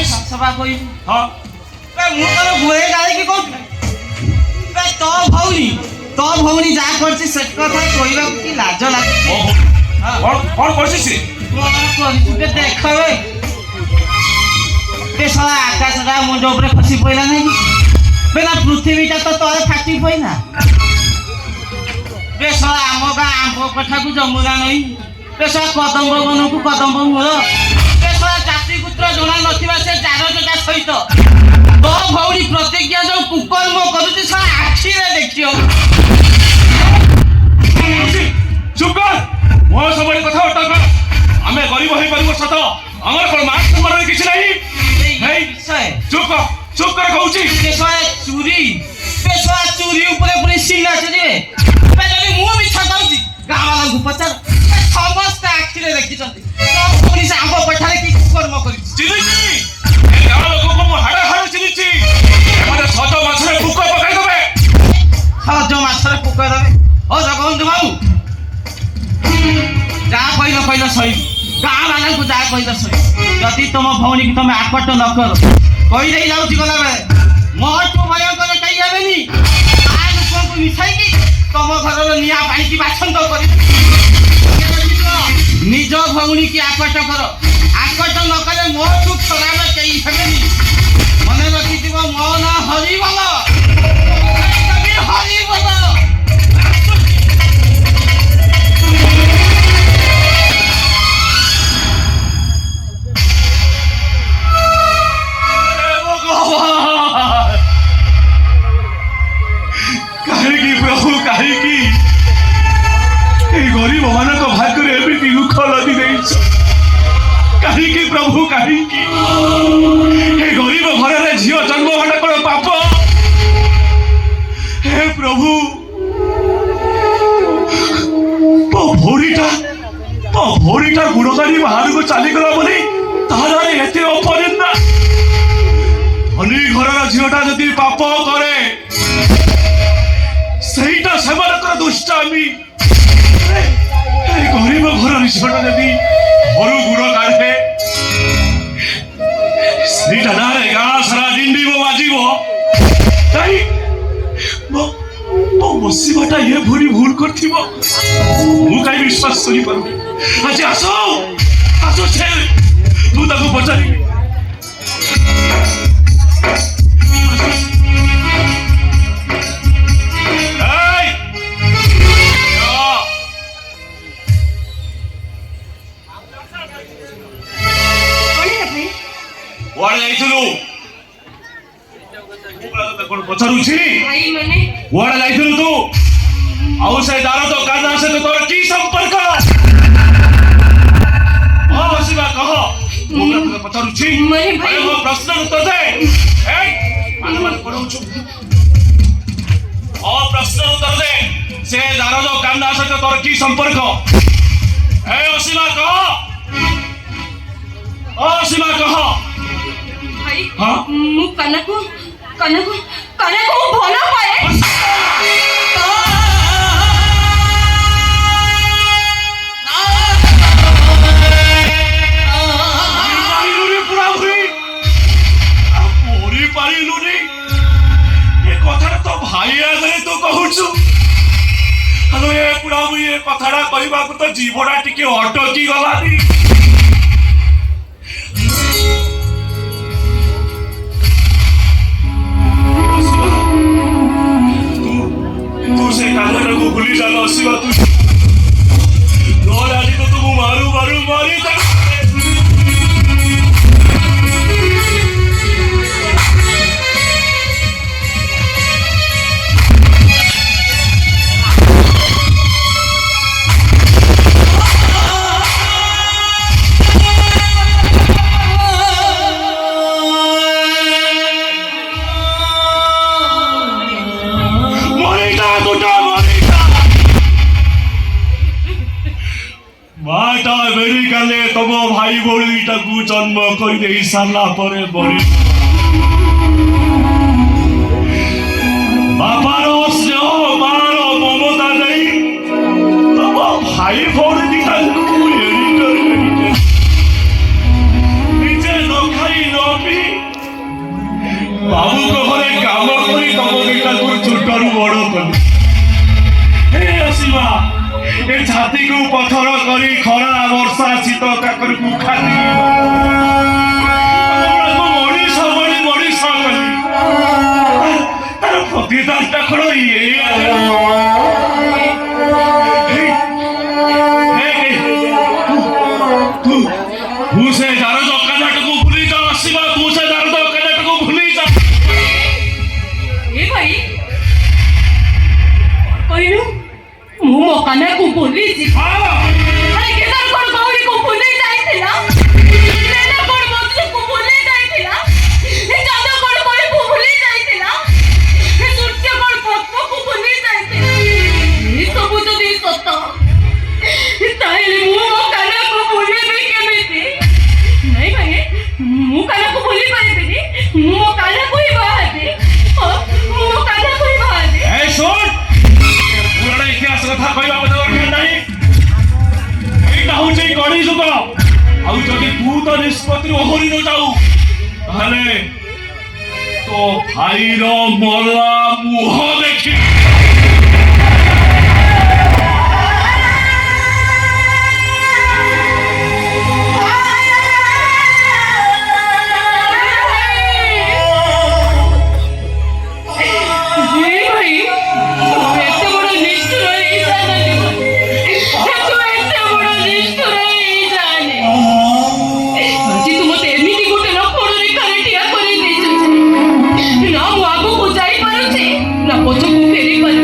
सभा कोई हां बे मु तो गुए गाई की कहू बे तो भौनी जा करछि से कथा कहबा की लाज लागे कौन करछि से बे देख बे बे साला आकाश रा मुंड ऊपर खसी पइला नहीं बे ना पृथ्वीटा तो तोरे फाटी पइना बे साला आम गा आम कथा को जमुना नहीं बे साला कदम बन को कदम मोर बे साला जाति पुत्र जणा नथिबा से जार जटा सहित तो भौरी प्रतिज्ञा जो कुकर्म करूछि साला आखि रे देखियो चुप कर मो सबरे कथा उठा आमे गरीब होई परिबो सत हमर कोन मास सम्मान किछ नहीं हे चुप कर कहूची पेशवा चूरी ऊपर पूरी सीना छे पे जदी मु मिछा कहूची गां वाला को पचार समस्त आखि रे देखि छथि तो पुलिस आंगो पठाले की कर्म करी चिनिची ए गां लोक को मो हाड़ा हाड़ चिनिची एमाने सज माछरे पुक पकाई देबे सज माछरे पुक देबे ओ जगबंधु बाबू जा कहिलो सही गां वाला को जा कहिलो सही जदी तुम भौनी की तुम आकट न करो कहि दे जाउची गला बेले मोर तो भयंकर कहि हेबेनी आ लोक को मिठाई की तुम घर रो निया पानी की बाछंद करी निज भौनी की आकट करो आकट न करे मोर तो खराब कहि हेबेनी मने रखि दिबो मो ना हरि वाला कभी हरि वाला गरीब मान भाग्य एमती दुख लदी कहीं प्रभु कहीं गरीब घर में झील जन्म हटा कौन पाप हे प्रभु भौरीटा गुणकारी बाहर को चलीगला बोली तार एत अपरिंदा धनी घर झीलटा जदि पाप करे सहीटा सेमानकर दुष्टामी गरीब घर झीलटा जदि घर गुड़ काढ़े सहीटा ना गाँ सारा डिंडी बाजिब बसवाटा ये भूरी भूल कर कहीं विश्वास करी पार आज आस आस तू पचारि पचारुछि वड़ा जाइथिलु तू आउ से दार तो काना से तो तोर की संपर्क हां शिवा कह ओकरा तो पचारुछि अरे वो प्रश्न उत्तर दे ए मान पढौछु ओ प्रश्न उत्तर दे से दार तो काना से तो तोर की संपर्क ए असीमा कह असीमा कह भाई हां मु कनको भला पाए भाई आगे तो कहूछु हेलो ये पूरा ये कथाटा कहबा को तो जीवना टिके अटकी गलानी तू से कागज को भूली जानो असीवा तू आज तो तुम मारी तम भाई भौणीटा को जन्म कर सारा पर बड़ी बापार स्नेह मार ममता नहीं तम भाई भौणी निजे न खाई न पी ଆସିବା ଏ ଛାତିକୁ ପଥର କରି ଖରା ବର୍ଷା ଶୀତ କାକରକୁ ଖାଲି ମଣିଷ ଭଳି ମଣିଷ କଲି ତାର ପ୍ରତିଦାନଟା କଣ ତୁ ସେ ଯାର ଅକାଜାଟକୁ ଭୁଲି ଯା ଆସିବା ତୁ ସେ ଯାର ଅକାଜାଟକୁ ଭୁଲି ଯା ए भाई କହିଲୁ ମୁଁ ମୋ କାନାକୁ ଭୁଲିଛି ଆରେ କେଦାର କଣ ଗୌରୀକୁ ଭୁଲି ଯାଇଥିଲା କେଦାର କଣ ମଧୁକୁ ଭୁଲି ଯାଇଥିଲା ଏ ଚନ୍ଦ୍ର କଣ କଳିକୁ ଭୁଲି ଯାଇଥିଲା ଏ ସୂର୍ଯ୍ୟ କଣ ପଦ୍ମକୁ ଭୁଲି ଯାଇଥିଲା ଏ ସବୁ ଯଦି ସତ ତାହେଲେ ମୁଁ ମୋ କାନାକୁ ଭୁଲିବି କେମିତି ନାଇଁ ଭାଇ ମୁଁ କାନାକୁ ଭୁଲି ପାରିବିନି ମୁଁ ମୋ କାନାକୁ ହିଁ ବାହାହେବି ମୁଁ ମୋ କାନାକୁ ହିଁ ବାହାହେବି ଏ ଶୁଣ ପୁରାଣ ଇତିହାସ କଥା କହିବା ମୋତେ ଦରକାର ନାହିଁ ଏଇଟା ହଉଛି ଗଣି ଯୁଗ ଆଉ ଯଦି ତୁ ତ ନିଷ୍ପତ୍ତିରୁ ଓହରି ନ ଯାଉ ତାହେଲେ ତୋ ଭାଇର ମଲା ମୁହଁ ଦେଖି